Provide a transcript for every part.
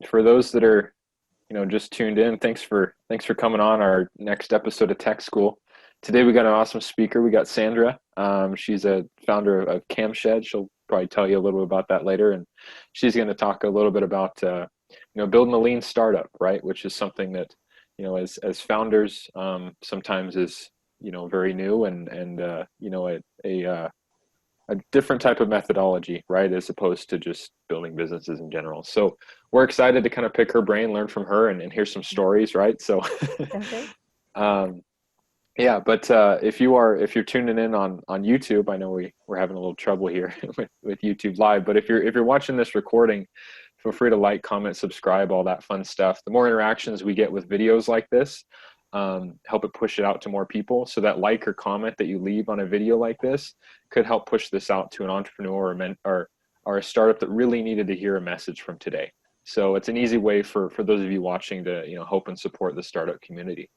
for those that are, just tuned in, thanks for coming on our next episode of Tech School. Today we got an awesome speaker. We got Sandra. She's a founder of Kamshed. She'll probably tell you a little bit about that later, and she's going to talk a little bit about building a lean startup, right? Which is something that as founders sometimes is very new and a different type of methodology, right, as opposed to just building businesses in general. So we're excited to kind of pick her brain, learn from her, and hear some stories, right? So, Okay. yeah. But if you're tuning in on YouTube, I know we're having a little trouble here with YouTube Live. But if you're watching this recording, feel free to like, comment, subscribe, all that fun stuff. The more interactions we get with videos like this, help it push it out to more people. So that like or comment that you leave on a video like this could help push this out to an entrepreneur or a startup that really needed to hear a message from today. So it's an easy way for those of you watching to help and support the startup community.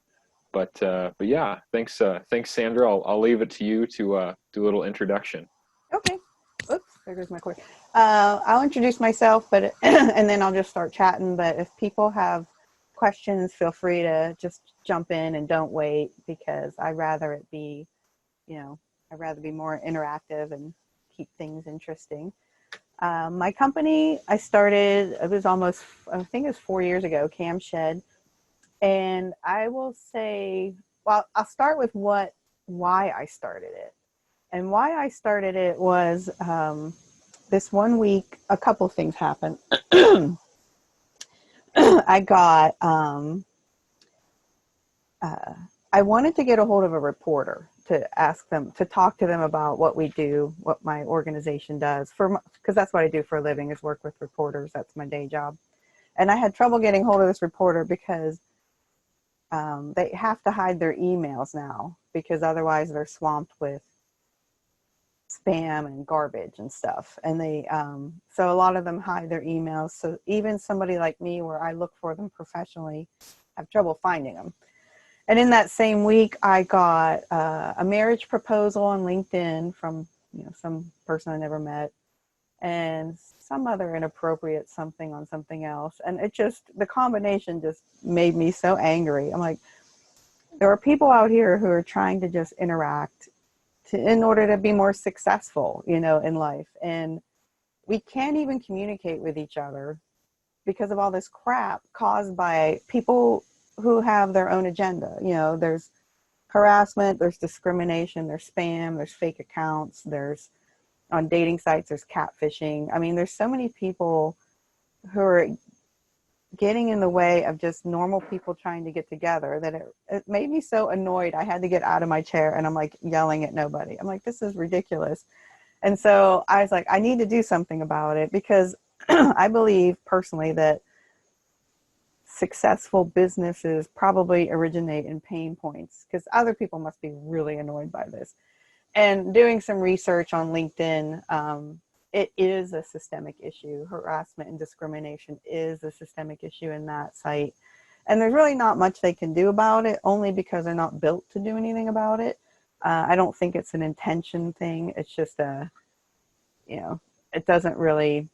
But yeah, thanks Sandra. I'll leave it to you to do a little introduction. Okay. Oops, there goes my cord. I'll introduce myself, but and then I'll just start chatting. But if people have questions, feel free to just jump in and don't wait, because I'd rather it be, I'd rather be more interactive and keep things interesting. My company, I started, it was almost, I think it was 4 years ago, Kamshed. And I will say, well, I'll start with why I started it. And why I started it was this one week, a couple things happened. I got, I wanted to get a hold of a reporter to ask them, to talk to them about what we do, what my organization does, because that's what I do for a living, is work with reporters. That's my day job. And I had trouble getting hold of this reporter because they have to hide their emails now, because otherwise they're swamped with spam and garbage and stuff. And they, so a lot of them hide their emails. So even somebody like me, where I look for them professionally, have trouble finding them. And in that same week, I got a marriage proposal on LinkedIn from some person I never met, and some other inappropriate something on something else. And it just, the combination just made me so angry. I'm like, there are people out here who are trying to just interact in order to be more successful, in life. And we can't even communicate with each other because of all this crap caused by people who have their own agenda. There's harassment, there's discrimination, there's spam, there's fake accounts, there's on dating sites, there's catfishing. I mean, there's so many people who are getting in the way of just normal people trying to get together that it made me so annoyed. I had to get out of my chair, and I'm like yelling at nobody. I'm like, this is ridiculous. And so I was like, I need to do something about it, because I believe personally that successful businesses probably originate in pain points, because other people must be really annoyed by this. And doing some research on LinkedIn, it is a systemic issue. Harassment and discrimination is a systemic issue in that site. And there's really not much they can do about it, only because they're not built to do anything about it. I don't think it's an intention thing. It's just it doesn't really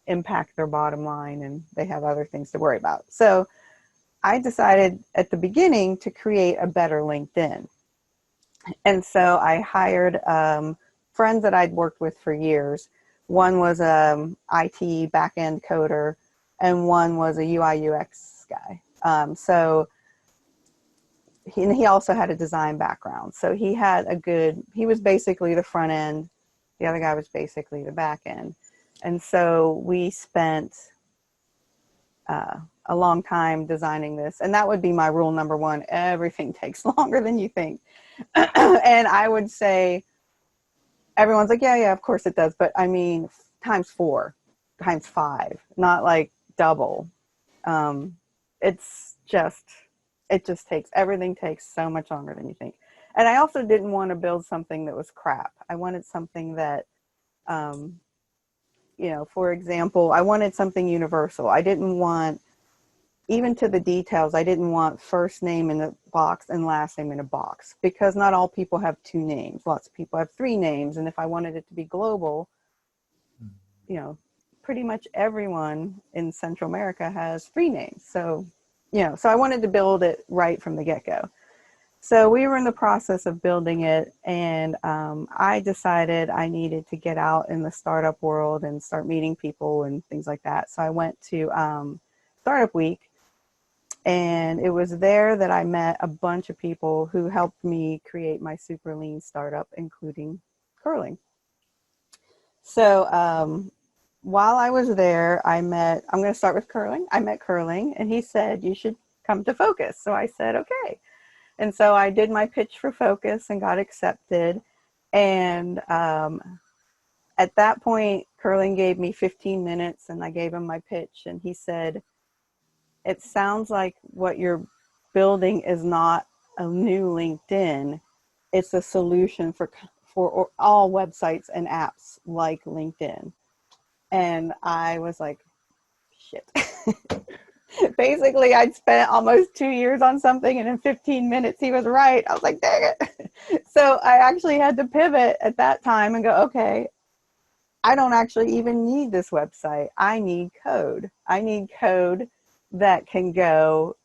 impact their bottom line, and they have other things to worry about. So I decided at the beginning to create a better LinkedIn. And so I hired friends that I'd worked with for years. One was a IT back-end coder, and one was a UI UX guy. So he also had a design background. So he was basically the front end. The other guy was basically the back end. And so we spent a long time designing this. And that would be my rule number one. Everything takes longer than you think. And I would say, everyone's like, yeah, of course it does. But I mean, times 4, times 5, not like double. It just everything takes so much longer than you think. And I also didn't want to build something that was crap. I wanted something that, for example, I wanted something universal. I didn't want, even to the details, I didn't want first name in a box and last name in a box, because not all people have 2 names. Lots of people have 3 names. And if I wanted it to be global, pretty much everyone in Central America has 3 names. So, so I wanted to build it right from the get-go. So we were in the process of building it, and I decided I needed to get out in the startup world and start meeting people and things like that. So I went to Startup Week, and it was there that I met a bunch of people who helped me create my super lean startup, including curling. So while I was there, I'm going to start with curling. I met Curling, and he said, you should come to Fokcus. So I said, okay. And so I did my pitch for Fokcus and got accepted. And at that point, Curling gave me 15 minutes, and I gave him my pitch. And he said, it sounds like what you're building is not a new LinkedIn. It's a solution for all websites and apps like LinkedIn. And I was like, shit. Basically, I'd spent almost 2 years on something, and in 15 minutes, he was right. I was like, dang it. So I actually had to pivot at that time and go, okay, I don't actually even need this website. I need code. I need code that can go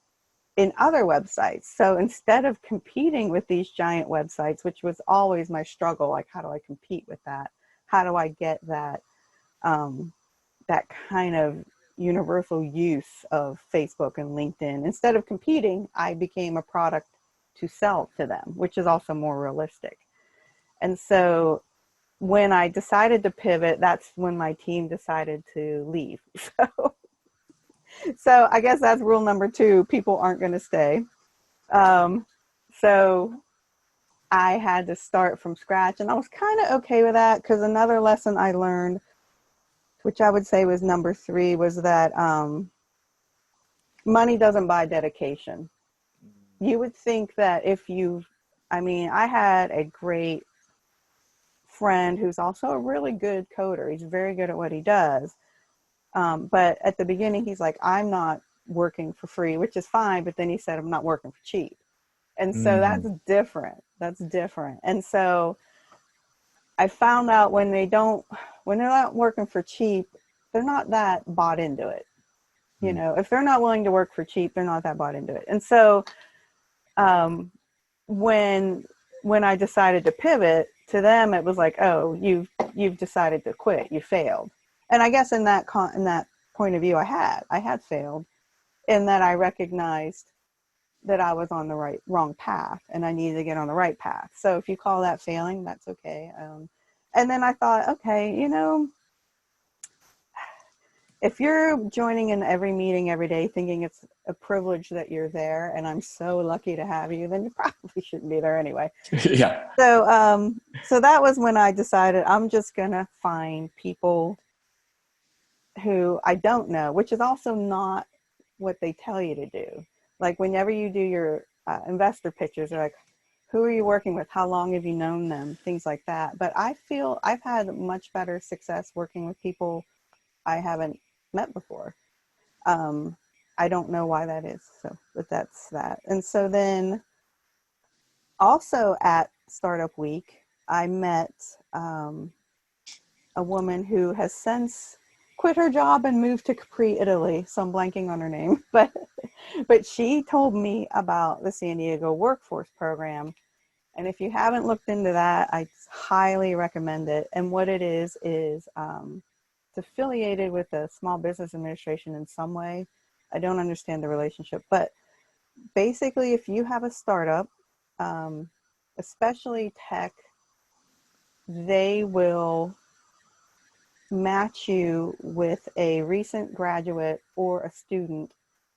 in other websites. So instead of competing with these giant websites, which was always my struggle, like, how do I compete with that? How do I get that, that kind of universal use of Facebook and LinkedIn? Instead of competing, I became a product to sell to them, which is also more realistic. And so when I decided to pivot, that's when my team decided to leave. So I guess that's rule number 2. People aren't going to stay. So I had to start from scratch, and I was kind of okay with that, because another lesson I learned, which I would say was number 3, was that money doesn't buy dedication. You would think that I had a great friend who's also a really good coder. He's very good at what he does. But at the beginning, he's like, I'm not working for free, which is fine. But then he said, I'm not working for cheap. And so that's different. That's different. And so I found out when they're not working for cheap, they're not that bought into it. If they're not willing to work for cheap, they're not that bought into it. And so when I decided to pivot, to them, it was like, oh, you've decided to quit. You failed. And I guess in that point of view, I had failed, in that I recognized that I was on the wrong path, and I needed to get on the right path. So if you call that failing, that's okay. And then I thought, okay, if you're joining in every meeting every day thinking it's a privilege that you're there, and I'm so lucky to have you, then you probably shouldn't be there anyway. Yeah. So that was when I decided I'm just going to find people who I don't know, which is also not what they tell you to do. Like whenever you do your investor pitches, they're like, who are you working with? How long have you known them? Things like that. But I feel I've had much better success working with people I haven't met before. I don't know why that is. But that's that. And so then also at Startup Week, I met a woman who has since quit her job and moved to Capri, Italy. So I'm blanking on her name, but she told me about the San Diego Workforce Program. And if you haven't looked into that, I highly recommend it. And what it is it's affiliated with the Small Business Administration in some way. I don't understand the relationship, but basically if you have a startup, especially tech, they will match you with a recent graduate or a student,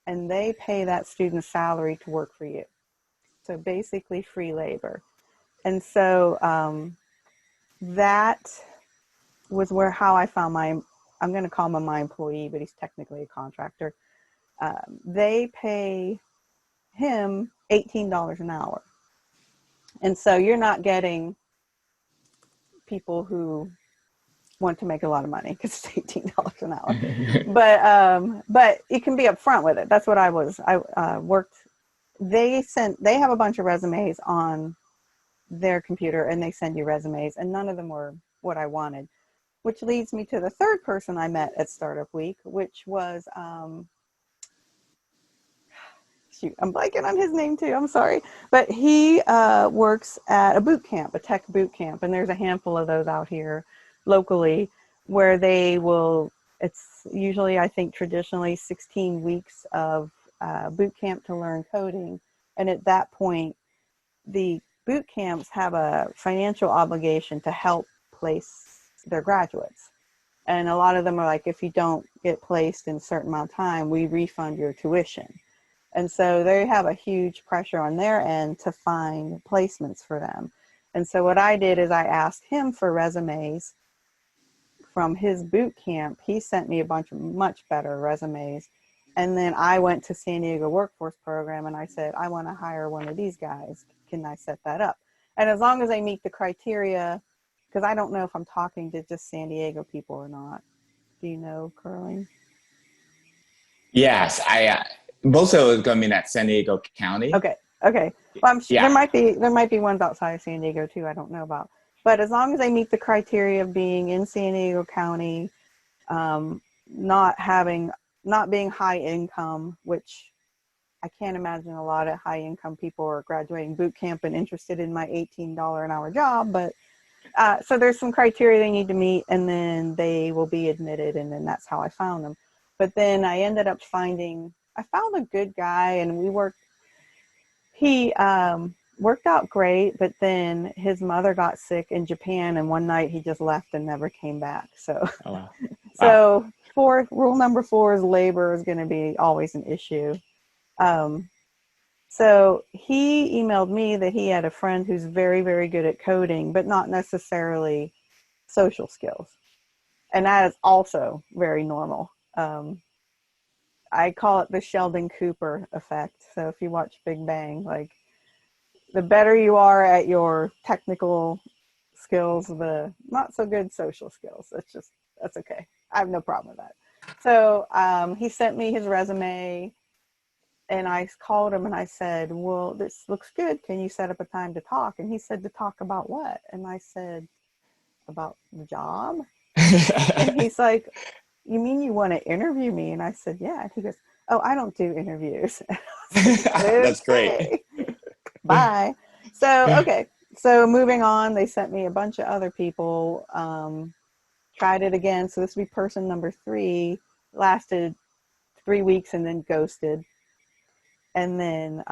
and they pay that student's salary to work for you. So basically free labor. And so that was how I found I'm going to call him my employee, but he's technically a contractor. They pay him $18 an hour. And so you're not getting people who want to make a lot of money because it's $18 an hour. But it can be upfront with it. That's what I worked. They have a bunch of resumes on their computer, and they send you resumes, and none of them were what I wanted. which leads me to the third person I met at Startup Week, which was, shoot, I'm blanking on his name too. I'm sorry. But he works at a boot camp, a tech boot camp. And there's a handful of those out here locally where they will, it's usually, I think, traditionally 16 weeks of boot camp to learn coding. And at that point, the boot camps have a financial obligation to help place their graduates. And a lot of them are like, if you don't get placed in a certain amount of time, we refund your tuition. And so they have a huge pressure on their end to find placements for them. And so what I did is I asked him for resumes from his boot camp. He sent me a bunch of much better resumes. And then I went to San Diego Workforce Program and I said, I want to hire one of these guys. Can I set that up? And as long as they meet the criteria, because I don't know if I'm talking to just San Diego people or not. Do you know, Curling? Yes, I most of it going to be at San Diego County. Okay. Well, I'm sure Yeah. there might be ones outside of San Diego too. I don't know about, but as long as they meet the criteria of being in San Diego County, not being high income, which I can't imagine a lot of high income people are graduating boot camp and interested in my $18 an hour job. But so there's some criteria they need to meet, and then they will be admitted, and then that's how I found them. But then I ended up I found a good guy, and he worked out great, but then his mother got sick in Japan, and one night he just left and never came back. So, Oh, wow. So rule number 4 is labor is going to be always an issue. So he emailed me that he had a friend who's very, very good at coding, but not necessarily social skills. And that is also very normal. I call it the Sheldon Cooper effect. So if you watch Big Bang, like the better you are at your technical skills, the not so good social skills. That's okay. I have no problem with that. So he sent me his resume and I called him and I said, well, this looks good. Can you set up a time to talk? And he said, to talk about what? And I said, about the job. And he's like, you mean you want to interview me? And I said, yeah. And he goes, oh, I don't do interviews. That's great. Bye. So, okay. So moving on, they sent me a bunch of other people, tried it again. So this would be person number 3, lasted 3 weeks and then ghosted. And then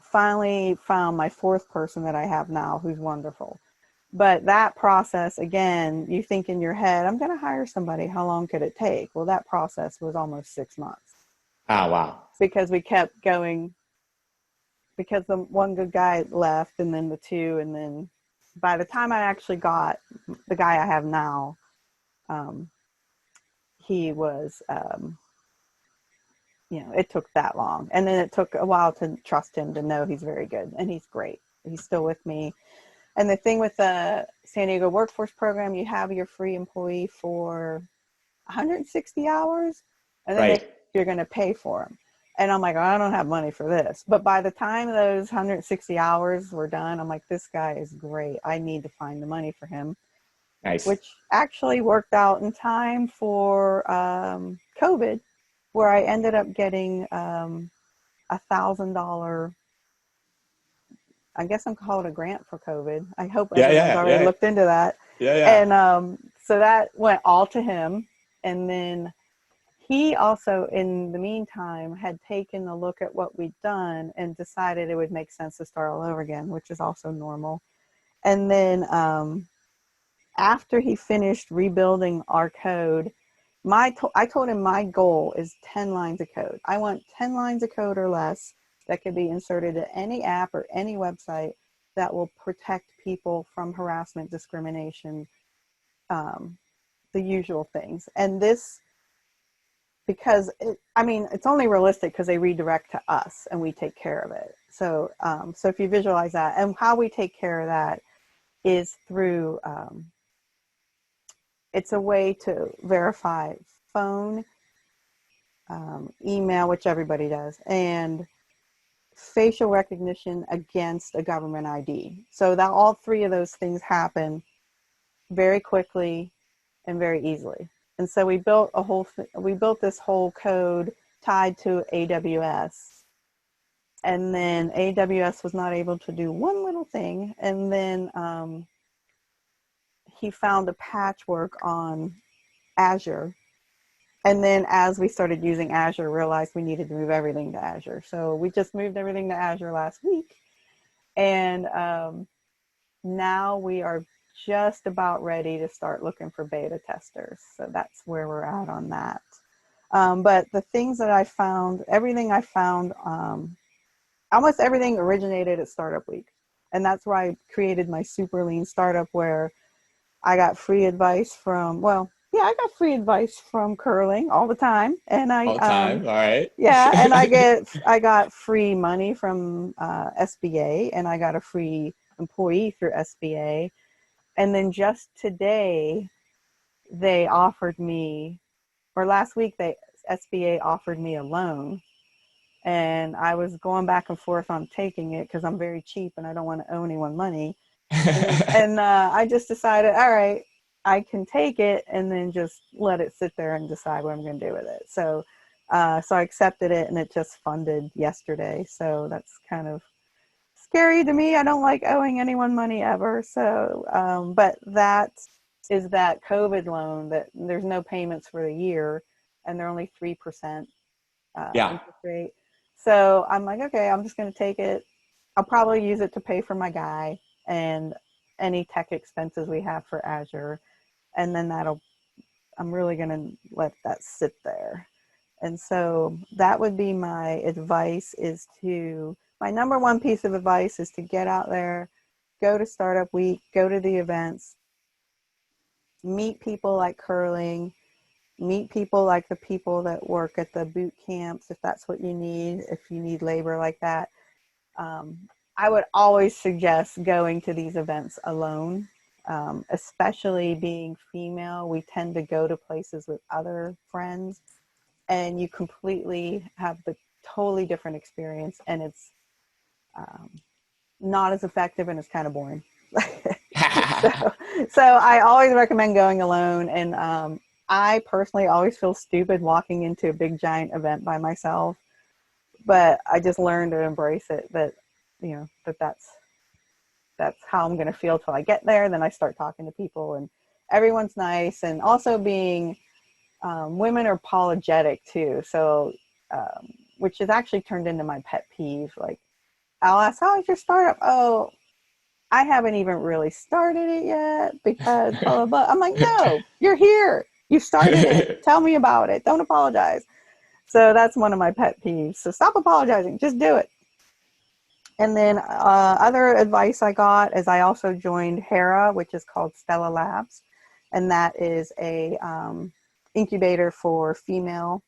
finally found my 4th person that I have now, who's wonderful. But that process, again, you think in your head, I'm going to hire somebody. How long could it take? Well, that process was almost 6 months. Oh, wow. Because we kept going, because the one good guy left and then the 2. And then by the time I actually got the guy I have now, he was, it took that long. And then it took a while to trust him to know he's very good. And he's great. He's still with me. And the thing with the San Diego Workforce Program, you have your free employee for 160 hours, and then you're going to pay for them. And I'm like, I don't have money for this. But by the time those 160 hours were done, I'm like, this guy is great. I need to find the money for him. Nice. Which actually worked out in time for COVID, where I ended up getting $1,000. I guess I'm called a grant for COVID. I hope everyone's already looked into that. Yeah. And so that went all to him. And then he also, in the meantime, had taken a look at what we'd done and decided it would make sense to start all over again, which is also normal. And then after he finished rebuilding our code, I told him my goal is 10 lines of code. I want 10 lines of code or less that could be inserted to any app or any website that will protect people from harassment, discrimination, the usual things. And this, because it's only realistic because they redirect to us and we take care of it. So, so if you visualize that, and how we take care of that is through, it's a way to verify phone, email, which everybody does, and facial recognition against a government ID. So that all 3 of those things happen very quickly and very easily. And so we built this whole code tied to AWS. And then AWS was not able to do one little thing. And then he found a patchwork on Azure. And then as we started using Azure, realized we needed to move everything to Azure. So we just moved everything to Azure last week. And now we are just about ready to start looking for beta testers. So that's where we're at on that. But the things that I found, almost everything originated at Startup Week. And that's where I created my super lean startup, where I got free advice from, I got free advice from curling all the time. And All time. All right. yeah, and I got free money from SBA, and I got a free employee through SBA. And then just today, they offered me, or last week, SBA offered me a loan. And I was going back and forth on taking it because I'm very cheap and I don't want to owe anyone money. And I just decided, all right, I can take it and then just let it sit there and decide what I'm going to do with it. So I accepted it, and it just funded yesterday. So that's kind of scary to me. I don't like owing anyone money ever. So, but that is that COVID loan that there's no payments for the year, and they're only 3% interest rate. So I'm like, okay, I'm just going to take it. I'll probably use it to pay for my guy and any tech expenses we have for Azure. And then I'm really going to let that sit there. And so that would be my advice, my number one piece of advice is to get out there, go to Startup Week, go to the events, meet people like curling, meet people like the people that work at the boot camps, if that's what you need, if you need labor like that. I would always suggest going to these events alone, especially being female. We tend to go to places with other friends, and you completely have the totally different experience, and it's not as effective, and it's kind of boring. so I always recommend going alone. And I personally always feel stupid walking into a big giant event by myself, but I just learned to embrace it, that's how I'm going to feel till I get there. Then I start talking to people, and everyone's nice. And also being, women are apologetic too. So, which has actually turned into my pet peeve. Like, I'll ask, how is your startup? Oh, I haven't even really started it yet because blah, blah, blah. I'm like, no, you're here. You started it. Tell me about it. Don't apologize. So that's one of my pet peeves. So stop apologizing. Just do it. And then other advice I got is I also joined HERA, which is called Stella Labs. And that is a incubator for female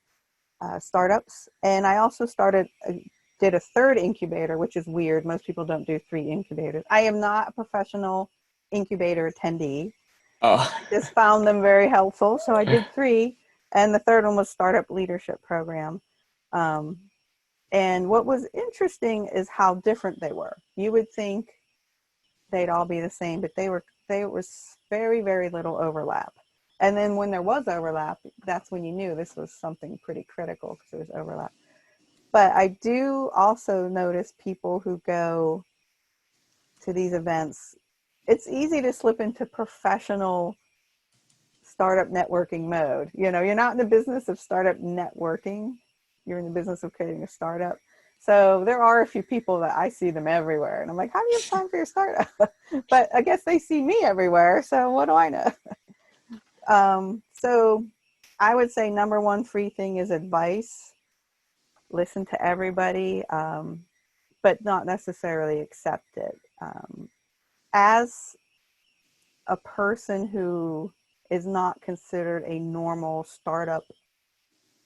startups. And I also did a third incubator, which is weird. Most people don't do 3 incubators. I am not a professional incubator attendee. Oh. I just found them very helpful. So I did 3. And the third one was Startup Leadership Program. And what was interesting is how different they were. You would think they'd all be the same, but there was very, very little overlap. And then when there was overlap, that's when you knew this was something pretty critical, because there was overlap. But I do also notice people who go to these events, it's easy to slip into professional startup networking mode. You're not in the business of startup networking. You're in the business of creating a startup. So there are a few people that I see them everywhere. And I'm like, how do you have time for your startup? But I guess they see me everywhere. So what do I know? So I would say number one free thing is advice. Listen to everybody, but not necessarily accept it. As a person who is not considered a normal startup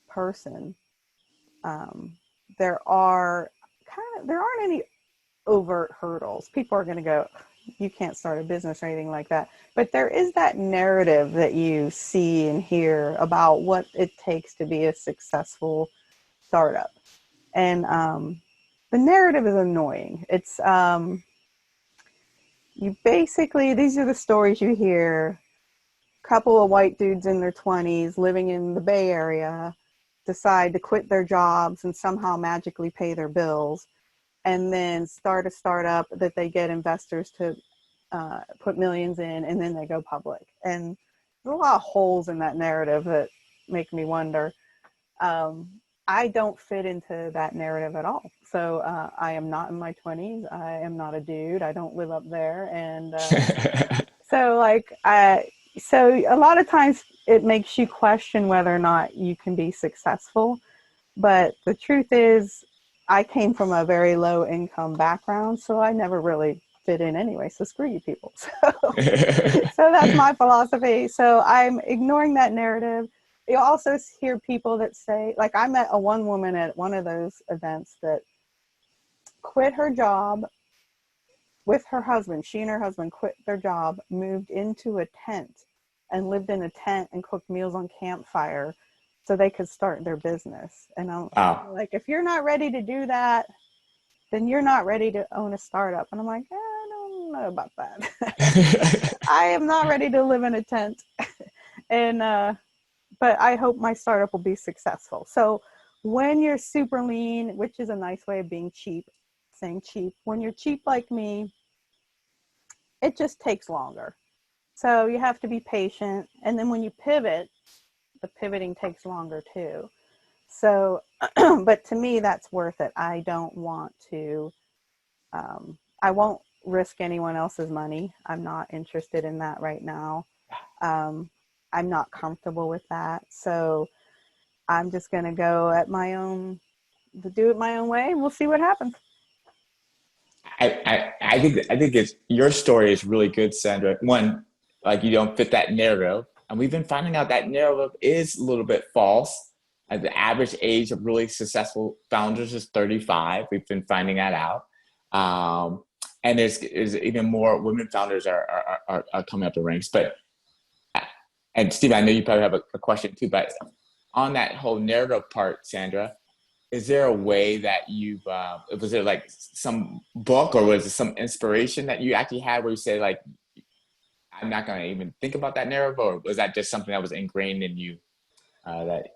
person, there aren't any overt hurdles. People are going to go, you can't start a business or anything like that. But there is that narrative that you see and hear about what it takes to be a successful startup. And the narrative is annoying. It's these are the stories you hear. couple of white dudes in their 20s living in the Bay Area decide to quit their jobs and somehow magically pay their bills, and then start a startup that they get investors to put millions in, and then they go public. And there's a lot of holes in that narrative that make me wonder. I don't fit into that narrative at all. So I am not in my 20s. I am not a dude. I don't live up there. And so so a lot of times it makes you question whether or not you can be successful. But the truth is, I came from a very low income background, so I never really fit in anyway. So screw you people. So that's my philosophy. So I'm ignoring that narrative. You also hear people that say, like, I met one woman at one of those events that quit her job with her husband. She and her husband quit their job, moved into a tent, and lived in a tent and cooked meals on campfire so they could start their business. And I'm like, if you're not ready to do that, then you're not ready to own a startup. And I'm like, I don't know about that. I am not ready to live in a tent. And but I hope my startup will be successful. So when you're super lean, which is a nice way of being cheap, saying cheap, when you're cheap like me, it just takes longer. So you have to be patient. And then when you pivot, the pivoting takes longer too. So, but to me, that's worth it. I don't want to, I won't risk anyone else's money. I'm not interested in that right now. I'm not comfortable with that. So I'm just going to go at my own, do it my own way, and we'll see what happens. I think it's your story is really good, Sandra. One, like you don't fit that narrative, and we've been finding out that narrative is a little bit false. The average age of really successful founders is 35. We've been finding that out, and there's even more women founders are coming up the ranks. But and Steve, I know you probably have a question too, but on that whole narrative part, Sandra, is there a way that you've, was there like some book or was it some inspiration that you actually had where you say like, I'm not going to even think about that narrative, or was that just something that was ingrained in you that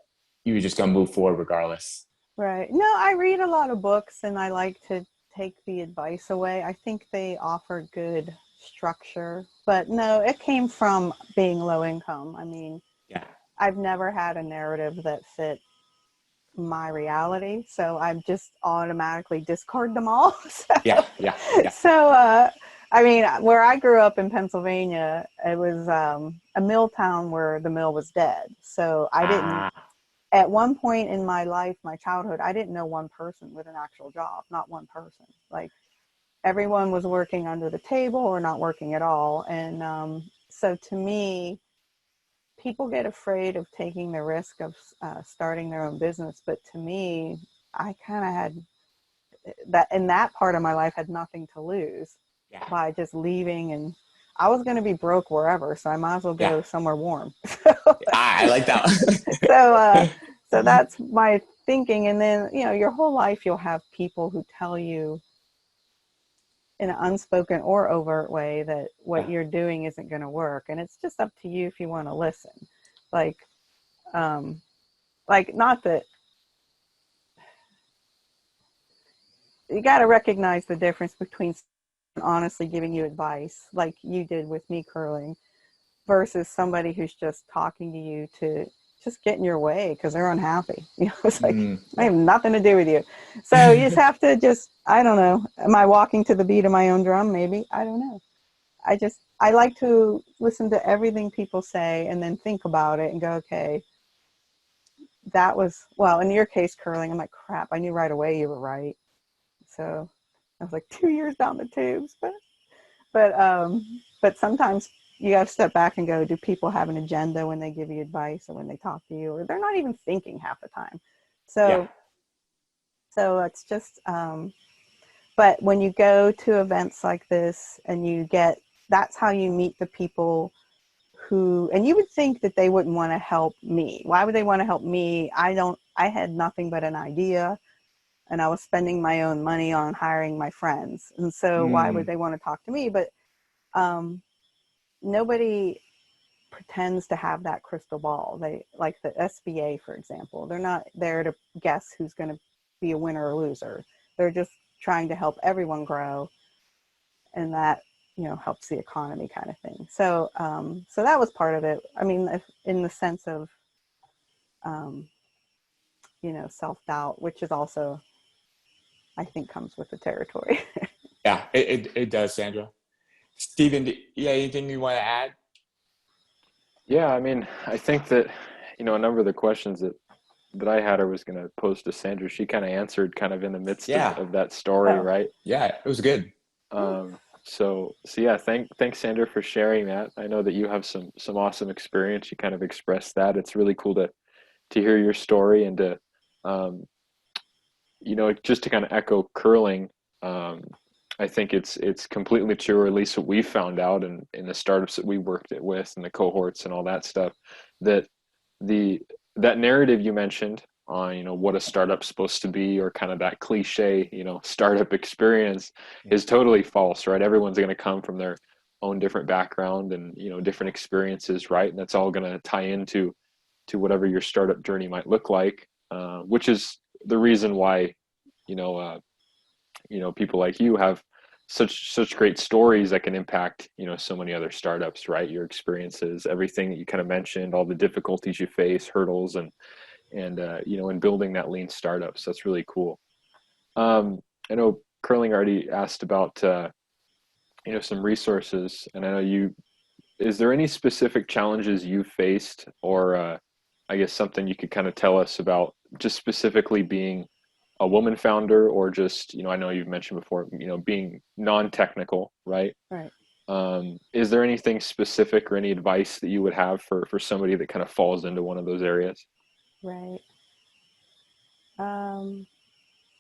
you were just going to move forward regardless? Right. No, I read a lot of books and I like to take the advice away. I think they offer good structure, but no, it came from being low income. I mean, Yeah. I've never had a narrative that fit my reality, so I just automatically discard them all. So I mean, where I grew up in Pennsylvania, it was a mill town where the mill was dead. So I didn't, at one point in my life, my childhood, I didn't know one person with an actual job, not one person. Like everyone was working under the table or not working at all. And so to me, people get afraid of taking the risk of starting their own business. But to me, I kind of had that in that part of my life had nothing to lose by just leaving. And I was going to be broke wherever, so I might as well go somewhere warm. I like that. So that's my thinking. And then, you know, your whole life, you'll have people who tell you in an unspoken or overt way that what you're doing isn't going to work. And it's just up to you if you want to listen. Like not that you got to recognize the difference between honestly giving you advice like you did with me curling versus somebody who's just talking to you to just get in your way because they're unhappy. You know, it's like, I have nothing to do with you. So you just have to just, I don't know. Am I walking to the beat of my own drum? Maybe. I don't know. I like to listen to everything people say and then think about it and go, okay, that was, well, in your case, curling, I'm like, crap, I knew right away you were right. So I was like 2 years down the tubes, but sometimes you got to step back and go, do people have an agenda when they give you advice or when they talk to you, or they're not even thinking half the time. So it's just, but when you go to events like this and that's how you meet the people who, and you would think that they wouldn't want to help me. Why would they want to help me? I had nothing but an idea and I was spending my own money on hiring my friends. And so why would they want to talk to me? But nobody pretends to have that crystal ball. They, like the SBA, for example, they're not there to guess who's going to be a winner or loser. They're just trying to help everyone grow, and that, you know, helps the economy, kind of thing. So so that was part of it. I mean, if, in the sense of you know, self-doubt, which is also, I think, comes with the territory. Yeah, it does, Sandra. Stephen, yeah, anything you want to add? Yeah, I mean, I think that, you know, a number of the questions that I had or was going to pose to Sandra, she kind of answered kind of in the midst Yeah, of that story, Oh, right? yeah, it was good. So yeah, thanks Sandra for sharing that. I know that you have some awesome experience. You kind of expressed that. It's really cool to hear your story and to um, you know, just to kind of echo curling. Um, I think it's completely true, or at least what we found out in the startups that we worked it with and the cohorts and all that stuff, that the that narrative you mentioned on, you know, what a startup's supposed to be, or kind of that cliche, you know, startup experience, is totally false, right? Everyone's going to come from their own different background and, you know, different experiences, right? And that's all going to tie into whatever your startup journey might look like, which is the reason why, you know, you know, people like you have such great stories that can impact, you know, so many other startups, right? Your experiences, everything that you kind of mentioned, all the difficulties you face, hurdles, and you know, in building that lean startup. So that's really cool. I know Curling already asked about you know, some resources, and I know you. Is there any specific challenges you faced, or I guess something you could kind of tell us about, just specifically being a woman founder, or just, you know, I know you've mentioned before, you know, being non-technical, right? right. Is there anything specific or any advice that you would have for somebody that kind of falls into one of those areas? Right.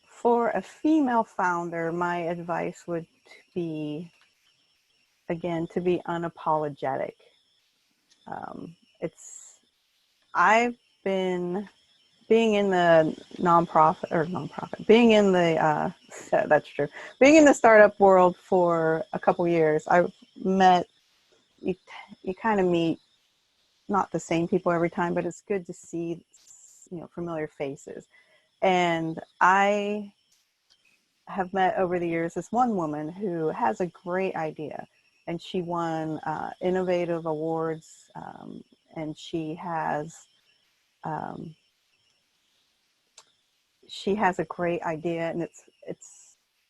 For a female founder, my advice would be, again, to be unapologetic. It's, I've been, being in the being in the, that's true, being in the startup world for a couple years, I've met, you, you kind of meet not the same people every time, but it's good to see, you know, familiar faces. And I have met over the years this one woman who has a great idea, and she won innovative awards, and um, she has a great idea, and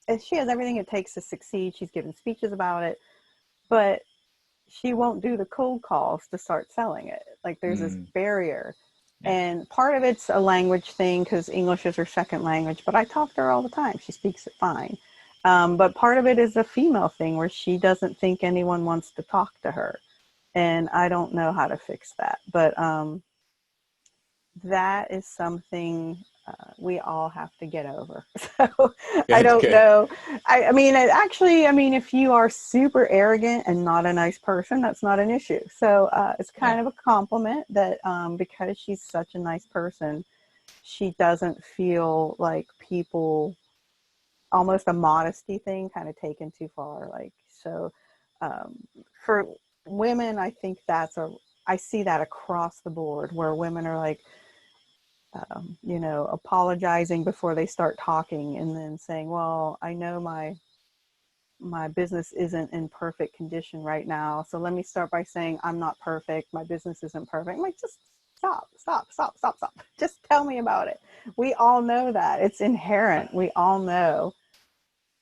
and she has everything it takes to succeed. She's given speeches about it, but she won't do the cold calls to start selling it. Like, there's this barrier. Yeah. And part of it's a language thing, because English is her second language, but I talk to her all the time. She speaks it fine. But part of it is a female thing, where she doesn't think anyone wants to talk to her. And I don't know how to fix that. But that is something we all have to get over. So I Good, don't good. know. I mean, actually, I mean, if you are super arrogant and not a nice person, that's not an issue. So it's kind Yeah. of a compliment that because she's such a nice person, she doesn't feel like people, almost a modesty thing, kind of taken too far. Like, so for women, I think I see that across the board, where women are like, you know, apologizing before they start talking, and then saying, well, I know my business isn't in perfect condition right now, so let me start by saying I'm not perfect, my business isn't perfect. I'm like, just stop, just tell me about it. We all know that it's inherent. We all know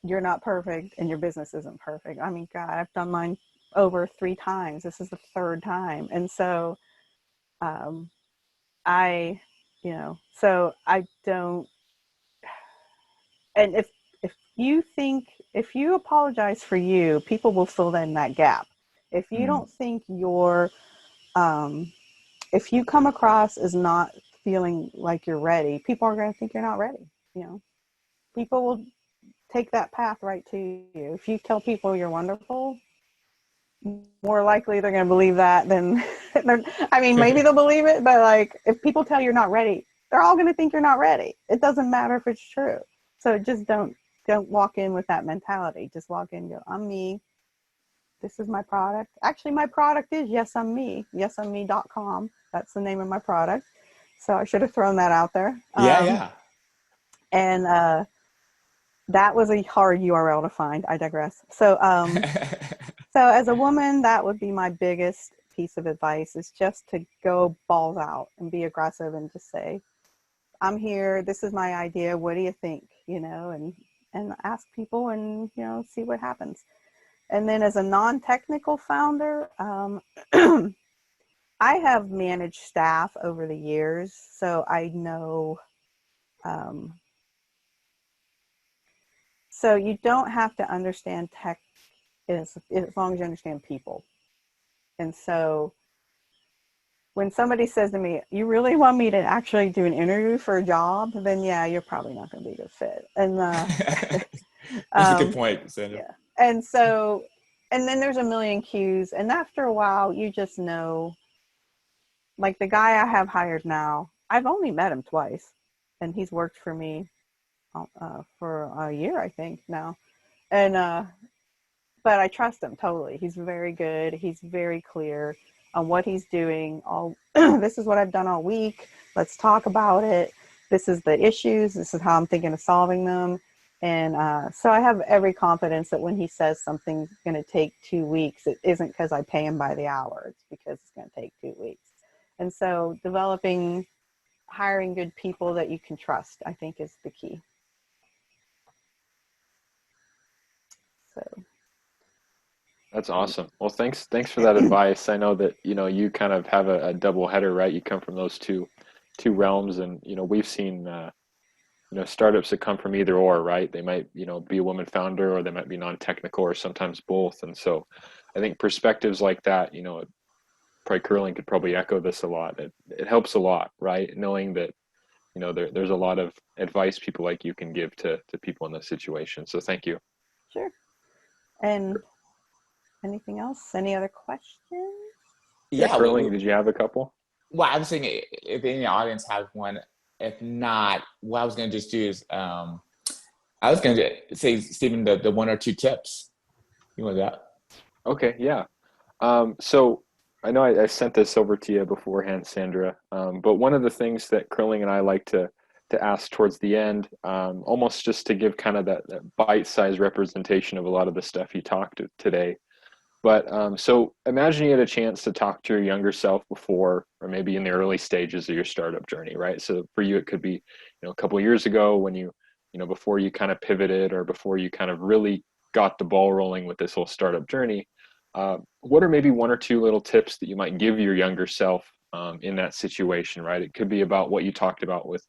you're not perfect and your business isn't perfect. I mean, God, I've done mine over 3 times. This is the 3rd time. And so um I, you know, so I don't, and if you apologize for you, people will fill in that gap. If you don't think um, if you come across as not feeling like you're ready, people are going to think you're not ready. You know, people will take that path right to you. If you tell people you're wonderful, more likely they're going to believe that than, I mean, maybe they'll believe it, but like, if people tell you're not ready, they're all going to think you're not ready. It doesn't matter if it's true. So just don't walk in with that mentality. Just walk in and go, I'm me. this is my product. Actually, my product is YesImMe, YesImMe.com. That's the name of my product. So I should have thrown that out there. Yeah. And that was a hard URL to find. I digress. So, so as a woman, that would be my biggest piece of advice, is just to go balls out and be aggressive and just say, I'm here. This is my idea. What do you think? You know, and ask people and, you know, see what happens. And then as a non-technical founder, I have managed staff over the years, so I know, so you don't have to understand tech as long as you understand people. And so when somebody says to me, you really want me to actually do an interview for a job, then yeah, you're probably not going to be a good fit. And that's a good point, Sandra. yeah. And so, and then there's a million cues. And after a while, you just know, like the guy I have hired now, I've only met him twice, and he's worked for me for a year, I think now. And, but I trust him totally. He's very good. He's very clear on what he's doing. This is what I've done all week. Let's talk about it. This is the issues. This is how I'm thinking of solving them. And so I have every confidence that when he says something's going to take 2 weeks, it isn't because I pay him by the hour. It's because it's going to take 2 weeks. And so hiring good people that you can trust, I think, is the key. So. That's awesome. Well, thanks for that advice. I know that, you know, you kind of have a double header, right? You come from those two realms, and, you know, we've seen, you know, startups that come from either or, right? They might, you know, be a woman founder, or they might be non-technical, or sometimes both. And so I think perspectives like that, you know, probably Curling could probably echo this a lot. It helps a lot, right? Knowing that, you know, there's a lot of advice people like you can give to people in this situation. So thank you. Sure. And anything else? Any other questions? Yeah, Curling, did you have a couple? Well, I was thinking if any audience has one. If not, what I was going to just do is I was going to say, Stephen, the 1 or 2 tips. You want that? Okay, yeah. So I know I sent this over to you beforehand, Sandra, but one of the things that Curling and I like to ask towards the end, almost just to give kind of that bite-sized representation of a lot of the stuff you talked today. But so imagine you had a chance to talk to your younger self before, or maybe in the early stages of your startup journey, right? So for you, it could be, you know, a couple of years ago when you know, before you kind of pivoted, or before you kind of really got the ball rolling with this whole startup journey. What are maybe 1 or 2 little tips that you might give your younger self in that situation, right? It could be about what you talked about with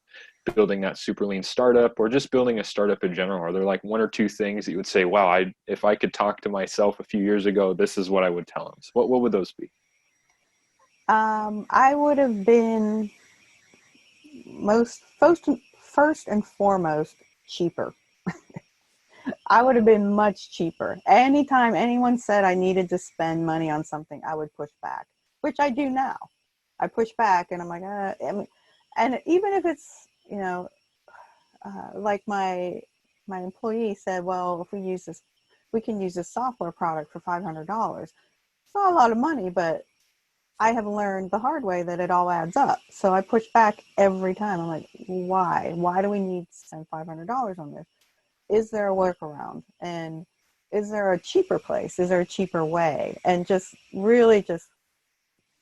building that super lean startup, or just building a startup in general. Are there like 1 or 2 things that you would say, wow, if I could talk to myself a few years ago, this is what I would tell him? So what would those be? I would have been first and foremost cheaper. I would have been much cheaper. Anytime anyone said I needed to spend money on something, I would push back, which I do now. I push back, and I'm like, and even if it's, you know, like my employee said, well, if we can use this software product for $500. It's not a lot of money, but I have learned the hard way that it all adds up. So I push back every time. I'm like, why? Why do we need to spend $500 on this? Is there a workaround? And is there a cheaper place? Is there a cheaper way? And just really just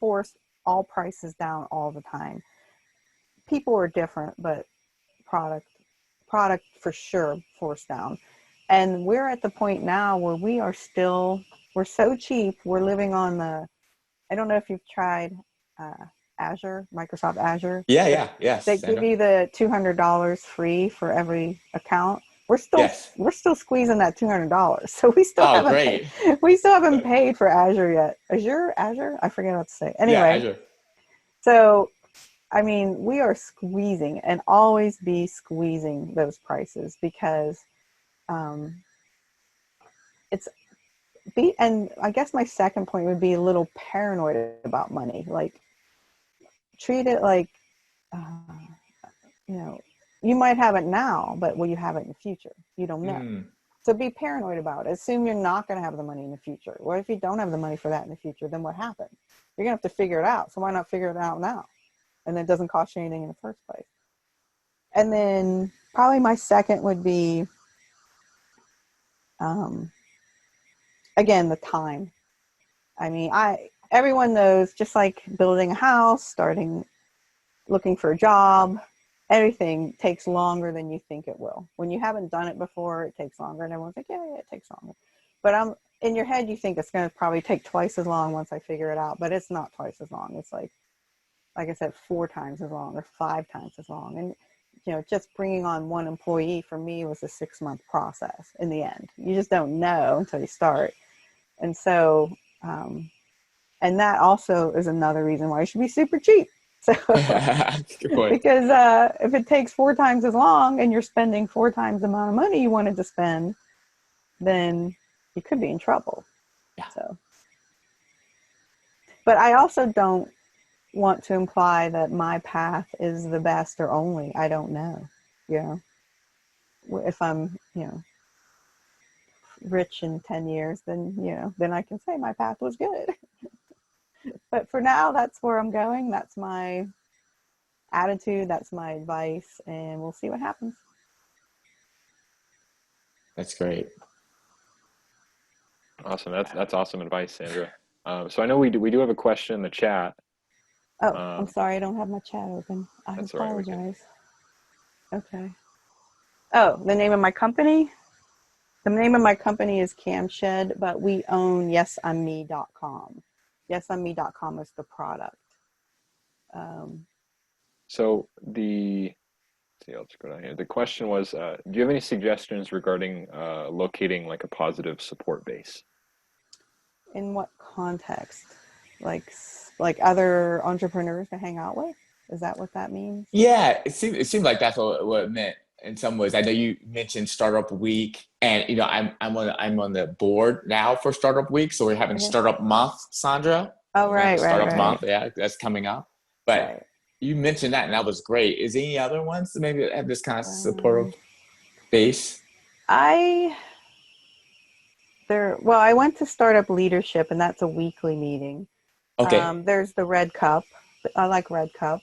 force all prices down all the time. People are different, but product for sure forced down. And we're at the point now where we're so cheap. We're living on I don't know if you've tried Azure, Microsoft Azure. Yes. They give you the $200 free for every account. We're still squeezing that $200. So we still haven't paid for Azure yet. Azure? I forget what to say. Anyway. Yeah, Azure. So, I mean, we are squeezing and always be squeezing those prices, because and I guess my second point would be a little paranoid about money. Like, treat it like, you know, you might have it now, but will you have it in the future? You don't know. So be paranoid about it. Assume you're not going to have the money in the future. What if you don't have the money for that in the future? Then what happens? You're going to have to figure it out. So why not figure it out now? And it doesn't cost you anything in the first place. And then probably my second would be, again, the time. I mean, everyone knows, just like building a house, looking for a job, everything takes longer than you think it will. When you haven't done it before, it takes longer, and everyone's like, yeah, it takes longer. But in your head, you think it's going to probably take twice as long once I figure it out, but it's not twice as long. It's like I said, 4 times as long or 5 times as long. And, just bringing on one employee for me was a 6-month process in the end. You just don't know until you start. And so, and that also is another reason why you should be super cheap. So, Good point. because if it takes 4 times as long and you're spending 4 times the amount of money you wanted to spend, then you could be in trouble. Yeah. So, but I also don't want to imply that my path is the best or only. I don't know. If I'm, rich in 10 years, then, then I can say my path was good. But for now, that's where I'm going. That's my attitude. That's my advice. And we'll see what happens. That's great. Awesome. That's awesome advice, Sandra. So I know we do have a question in the chat. Oh, I'm sorry. I don't have my chat open. I That's all right. apologize. Okay. Oh, the name of my company? The name of my company is Kamshed, but we own YesImMe.com. YesImMe.com is the product. So I'll just go down here. The question was, do you have any suggestions regarding locating like a positive support base? In what context? Like other entrepreneurs to hang out with? Is that what that means? Yeah, it seemed like that's what it meant in some ways. I know you mentioned Startup Week, and I'm on the board now for Startup Week, so we're having Okay. Startup Month, Sandra. Oh, We're having right. Startup Month, yeah, that's coming up. But Right. you mentioned that, and that was great. Is there any other ones that maybe have this kind of supportive Um, base? I went to Startup Leadership, and that's a weekly meeting. Okay. There's the Red Cup. I like Red Cup.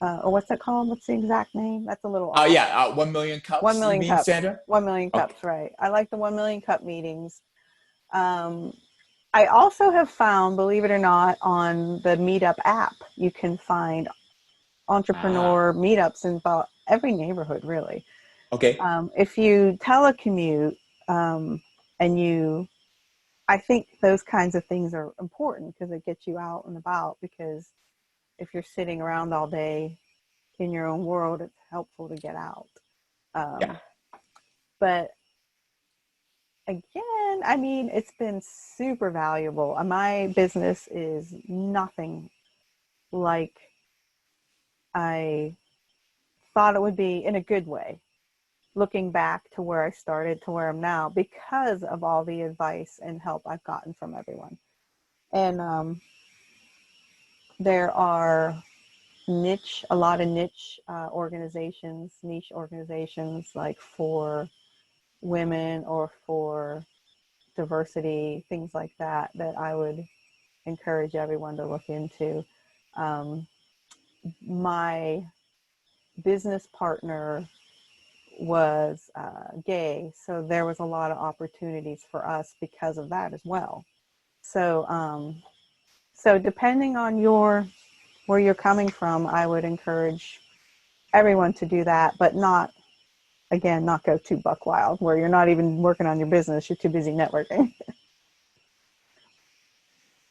Or what's that called? What's the exact name? That's a little Oh off. yeah, 1 million 1 cups. You million mean, cups. Sandra? 1 million Okay. cups, right. I like the 1 million cup meetings. I also have found, believe it or not, on the Meetup app, you can find entrepreneur meetups in about every neighborhood, really. Okay. If you telecommute, I think those kinds of things are important because it gets you out and about, because if you're sitting around all day in your own world, it's helpful to get out. Yeah. But again, I mean, it's been super valuable. My business is nothing like I thought it would be, in a good way, looking back to where I started to where I'm now, because of all the advice and help I've gotten from everyone. And there are a lot of niche organizations, like for women or for diversity, things like that I would encourage everyone to look into. My business partner was gay, so there was a lot of opportunities for us because of that as well. So depending on where you're coming from, I would encourage everyone to do that, but not go too buck wild where you're not even working on your business, you're too busy networking.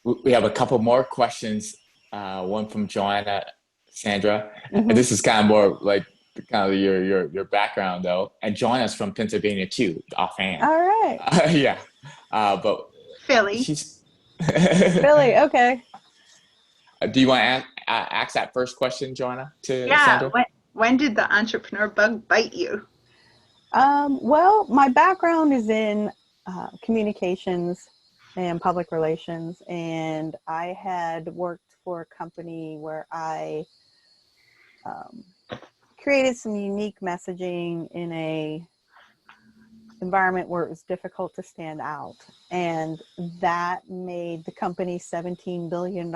We have a couple more questions. One from Joanna, Sandra. And Mm-hmm. this is kind of more like kind of your background though. And Joanna's from Pennsylvania too, offhand. All right. Yeah. But Philly. she's. Philly, okay. Do you want to ask that first question, Joanna, to Yeah. Sandra? When did the entrepreneur bug bite you? Well, my background is in communications and public relations, and I had worked for a company where I created some unique messaging in a environment where it was difficult to stand out. And that made the company $17 billion,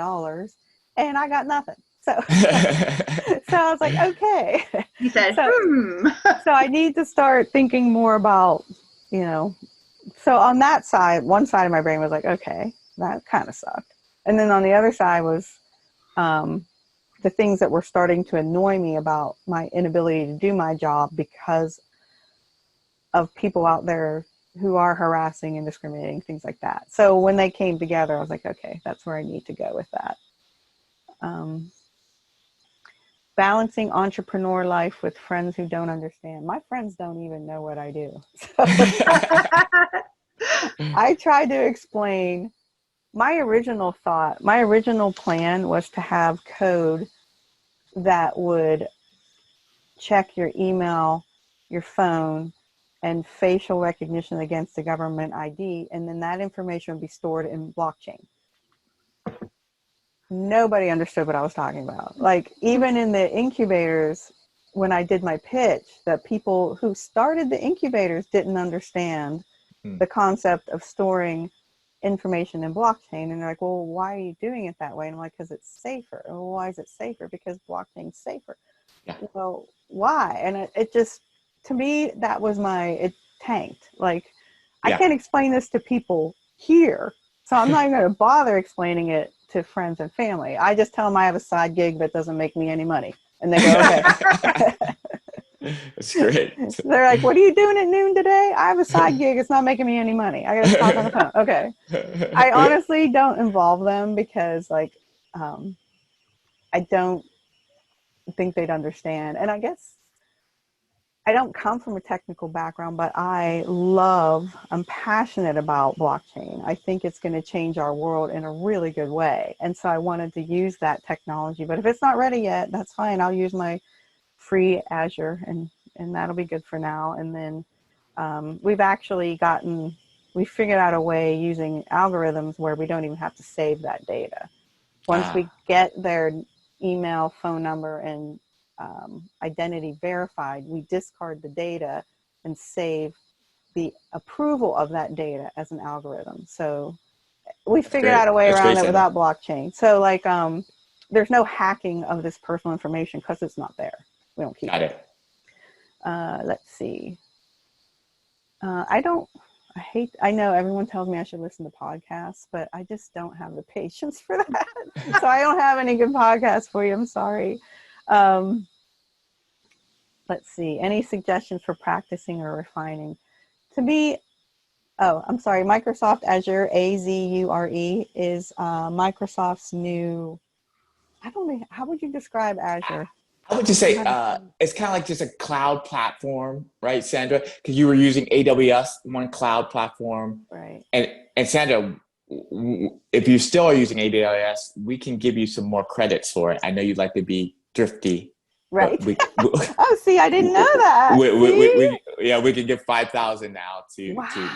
and I got nothing. So, so I was like, okay. You said, So, so I need to start thinking more about, you know, so on that side, one side of my brain was like, okay, that kind of sucked. And then on the other side was the things that were starting to annoy me about my inability to do my job because of people out there who are harassing and discriminating, things like that. So when they came together, I was like, okay, that's where I need to go with that. Balancing entrepreneur life with friends who don't understand. My friends don't even know what I do. So I tried to explain my original plan was to have code that would check your email, your phone, and facial recognition against the government ID, and then that information would be stored in blockchain. Nobody understood what I was talking about. Like, even in the incubators, when I did my pitch, the people who started the incubators didn't understand the concept of storing information in blockchain. And they're like, well, why are you doing it that way? And I'm like, because it's safer. Well, why is it safer? Because blockchain's safer. Yeah. Well, why? And it just, to me, that was it tanked. Like, I can't explain this to people here, so I'm not even going to bother explaining it to friends and family. I just tell them I have a side gig that doesn't make me any money. And they go, okay. That's great. They're like, what are you doing at noon today? I have a side gig. It's not making me any money. I got to talk on the phone. Okay. I honestly don't involve them because, like, I don't think they'd understand. And I guess I don't come from a technical background, but I'm passionate about blockchain. I think it's going to change our world in a really good way. And so I wanted to use that technology, but if it's not ready yet, that's fine. I'll use my free Azure and that'll be good for now. And then we figured out a way using algorithms where we don't even have to save that data. Once we get their email, phone number, and identity verified, we discard the data and save the approval of that data as an algorithm. So we figured out a way around it without blockchain. So, like, there's no hacking of this personal information because it's not there. We don't keep it. Let's see. I know everyone tells me I should listen to podcasts, but I just don't have the patience for that. So I don't have any good podcasts for you. I'm sorry. Let's see. Any suggestions for practicing or refining? To me, I'm sorry. Microsoft Azure, Azure, is Microsoft's new, I don't know, how would you describe Azure? I would just say it's kind of like just a cloud platform, right, Sandra? Because you were using AWS, one cloud platform. Right. And Sandra, if you still are using AWS, we can give you some more credits for it. I know you'd like to be thrifty. Right. Oh, see, I didn't know that. We can give 5,000 now to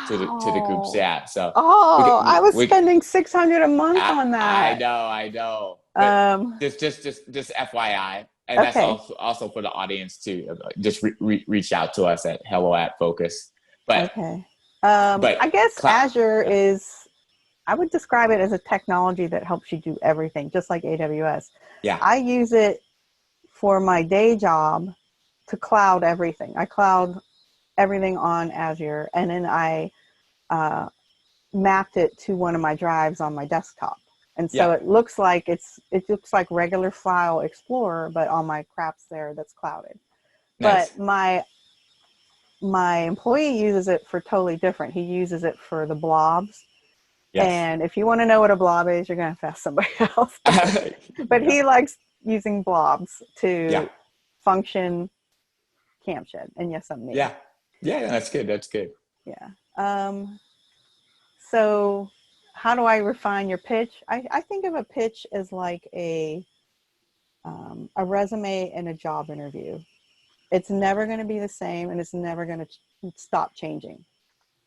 the groups. Yeah. So. I was spending 600 a month on that. I know. But just FYI. And that's also for the audience too. Just reach out to us at hello@Fokcus. But okay. But I guess Azure is, I would describe it as a technology that helps you do everything, just like AWS. Yeah. I use it for my day job to cloud everything. I cloud everything on Azure, and then I mapped it to one of my drives on my desktop. And so it looks like regular File Explorer, but all my crap's there that's clouded. Nice. But my employee uses it for totally different. He uses it for the blobs. Yes. And if you want to know what a blob is, you're going to have to ask somebody else. But he likes using blobs to function Kamshed and YesImMe. Yeah, that's good. Yeah. So how do I refine your pitch? I think of a pitch as like a resume and a job interview. It's never going to be the same, and it's never going to stop changing.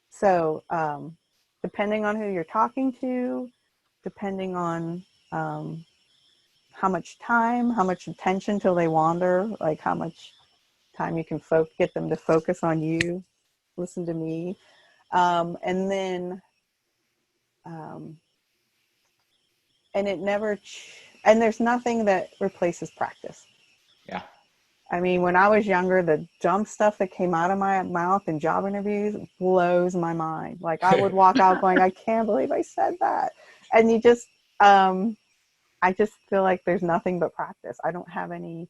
So depending on who you're talking to, depending on how much time, how much attention till they wander, like how much time you can get them to focus on you. listen to me. And then, and it never, and there's nothing that replaces practice. Yeah. I mean, when I was younger, the dumb stuff that came out of my mouth in job interviews blows my mind. Like I would walk out going, I can't believe I said that. And you just, I just feel like there's nothing but practice. I don't have any,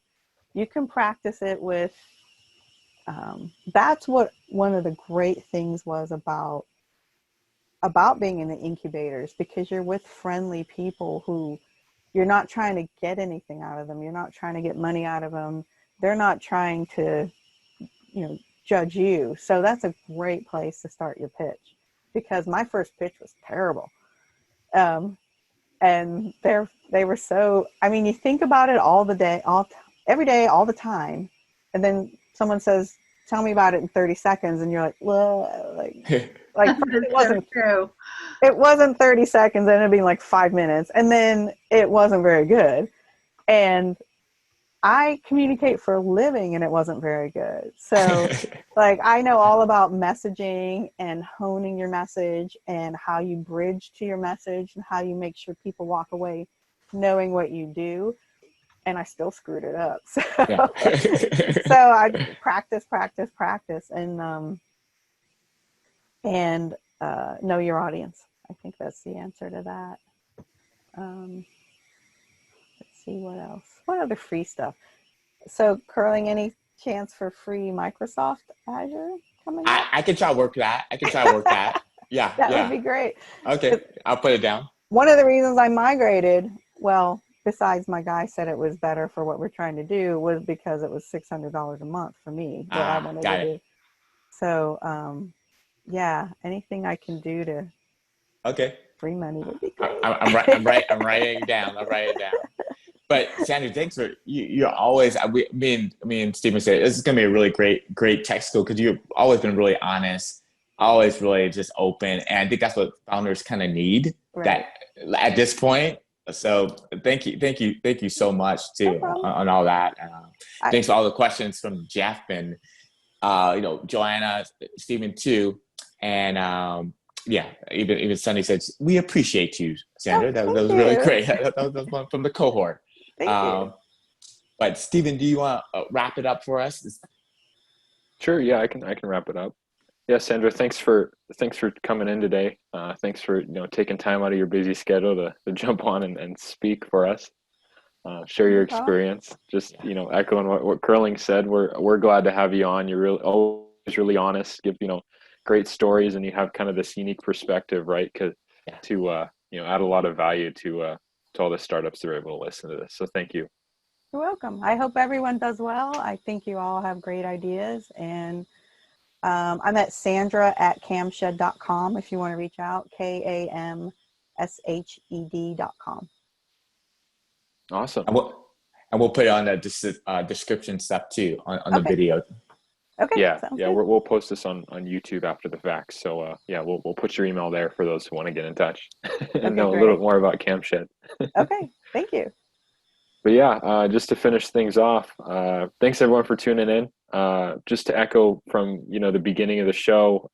you can practice it with, that's what one of the great things was about being in the incubators, because you're with friendly people who you're not trying to get anything out of them. You're not trying to get money out of them. They're not trying to, judge you. So that's a great place to start your pitch, because my first pitch was terrible. And they were so, I mean, you think about it every day, all the time. And then someone says, tell me about it in 30 seconds. And you're like, well, like it wasn't 30 seconds. It ended up being like 5 minutes. And then it wasn't very good. And I communicate for a living and it wasn't very good. So like, I know all about messaging and honing your message and how you bridge to your message and how you make sure people walk away knowing what you do. And I still screwed it up. So, Yeah. so I practice and know your audience. I think that's the answer to that. Let's see what else. What other free stuff? So curling, any chance for free Microsoft Azure coming up? I can try to work that. Yeah. That would be great. Okay. I'll put it down. One of the reasons I migrated, well, besides my guy said it was better for what we're trying to do, was because it was $600 a month for me, what I wanted to do. So, yeah, anything I can do to free money would be great. I'm writing it down. I'll write it down. But Sandra, thanks for you're always. Me and Stephen said this is gonna be a really great tech school, because you've always been really honest, always really just open, and I think that's what founders kind of need that at this point. So thank you so much too on all that. Thanks for all the questions from Jeff and Joanna, Stephen too, and even Sunny said we appreciate you, Sandra. That was really great. That was one from the cohort. Thank you. But Stephen, do you want to wrap it up for us? Sure. Yeah, I can wrap it up. Yeah, Sandra, thanks for coming in today. Thanks for taking time out of your busy schedule to jump on and speak for us. Share your experience. Just echoing what Curling said. We're glad to have you on. You're always really honest. Give great stories, and you have kind of this unique perspective, right? To add a lot of value to all the startups that are able to listen to this. So thank you. You're welcome. I hope everyone does well. I think you all have great ideas, and I'm at Sandra@Kamshed.com if you want to reach out. KAMSHED.com. Awesome. And we'll put it on the description stuff too on the video. Okay. Yeah. Good. We'll post this on YouTube after the fact. So we'll put your email there for those who want to get in touch and know a little more about Kamshed. Okay. Thank you. But yeah, just to finish things off, thanks everyone for tuning in. Just to echo from the beginning of the show,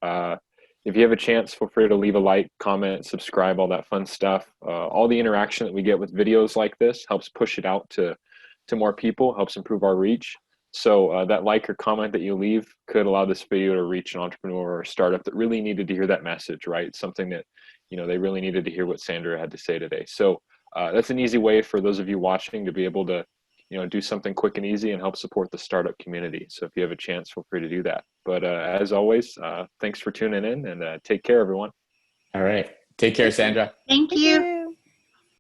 if you have a chance, feel free to leave a like, comment, subscribe, all that fun stuff. All the interaction that we get with videos like this helps push it out to more people, helps improve our reach. So that like or comment that you leave could allow this video to reach an entrepreneur or a startup that really needed to hear that message, right? Something that they really needed to hear what Sandra had to say today. So that's an easy way for those of you watching to be able to do something quick and easy and help support the startup community. So if you have a chance, feel free to do that. But as always, thanks for tuning in, and take care, everyone. All right. Take care, Sandra. Thank you.